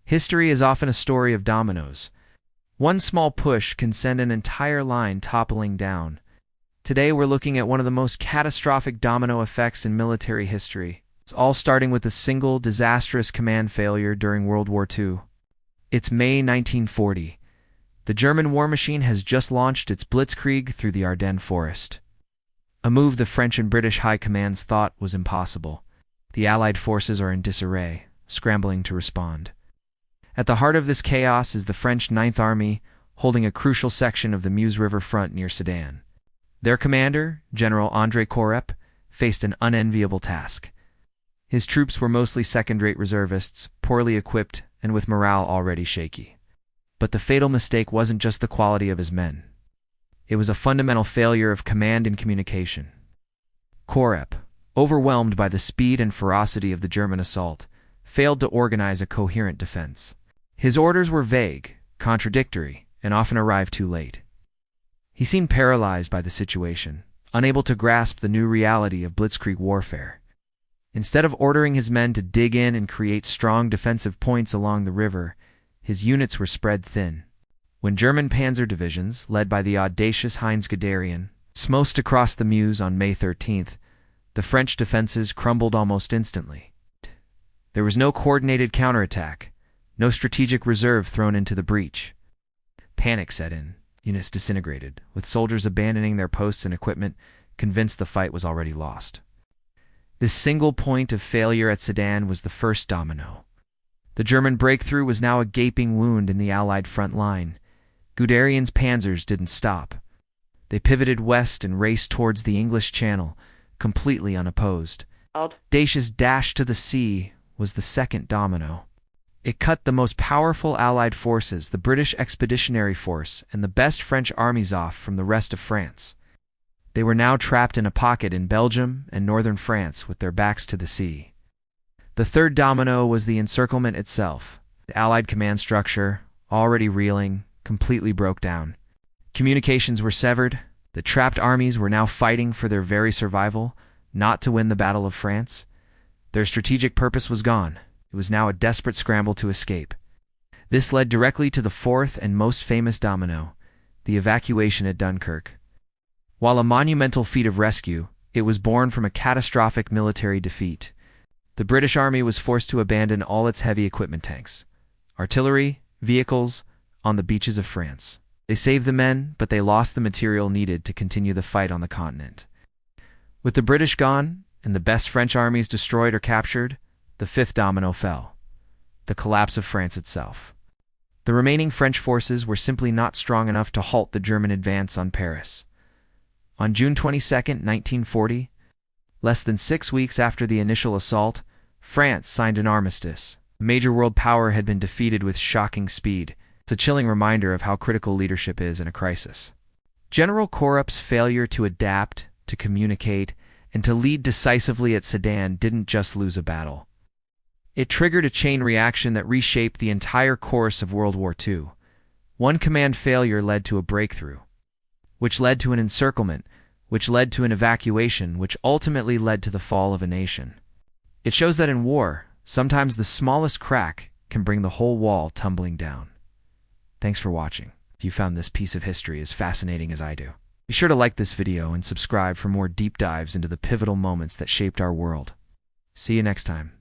History is often a story of dominoes. One small push can send an entire line toppling down. Today we're looking at one of the most catastrophic domino effects in military history. It's all starting with a single, disastrous command failure during World War II. It's May 1940. The German war machine has just launched its blitzkrieg through the Ardennes forest. A move the French and British high commands thought was impossible. The Allied forces are in disarray, scrambling to respond. At the heart of this chaos is the French Ninth Army, holding a crucial section of the Meuse River front near Sedan. Their commander, General André Corep, faced an unenviable task. His troops were mostly second-rate reservists, poorly equipped, and with morale already shaky. But the fatal mistake wasn't just the quality of his men. It was a fundamental failure of command and communication. Corep, overwhelmed by the speed and ferocity of the German assault, failed to organize a coherent defense. His orders were vague, contradictory, and often arrived too late. He seemed paralyzed by the situation, unable to grasp the new reality of blitzkrieg warfare. Instead of ordering his men to dig in and create strong defensive points along the river, his units were spread thin. When German panzer divisions, led by the audacious Heinz Guderian, smote across the Meuse on May 13th, the French defenses crumbled almost instantly. There was no coordinated counterattack, no strategic reserve thrown into the breach. Panic set in, units disintegrated, with soldiers abandoning their posts and equipment, convinced the fight was already lost. This single point of failure at Sedan was the first domino. The German breakthrough was now a gaping wound in the Allied front line. Guderian's panzers didn't stop. They pivoted west and raced towards the English Channel, completely unopposed. Audacious dash to the sea was the second domino. It cut the most powerful Allied forces, the British Expeditionary Force, and the best French armies off from the rest of France. They were now trapped in a pocket in Belgium and northern France with their backs to the sea. The third domino was the encirclement itself. The Allied command structure, already reeling, completely broke down. Communications were severed. The trapped armies were now fighting for their very survival, not to win the Battle of France. Their strategic purpose was gone. It was now a desperate scramble to escape. This led directly to the fourth and most famous domino, the evacuation at Dunkirk. While a monumental feat of rescue, it was born from a catastrophic military defeat. The British Army was forced to abandon all its heavy equipment tanks, artillery, vehicles, on the beaches of France. They saved the men, but they lost the material needed to continue the fight on the continent. With the British gone, and the best French armies destroyed or captured, the fifth domino fell: the collapse of France itself. The remaining French forces were simply not strong enough to halt the German advance on Paris. On June 22, 1940, less than 6 weeks after the initial assault, France signed an armistice. A major world power had been defeated with shocking speed. It's a chilling reminder of how critical leadership is in a crisis. General Corep's failure to adapt, to communicate, and to lead decisively at Sedan didn't just lose a battle. It triggered a chain reaction that reshaped the entire course of World War II. One command failure led to a breakthrough, which led to an encirclement, which led to an evacuation, which ultimately led to the fall of a nation. It shows that in war, sometimes the smallest crack can bring the whole wall tumbling down. Thanks for watching. If you found this piece of history as fascinating as I do, be sure to like this video and subscribe for more deep dives into the pivotal moments that shaped our world. See you next time.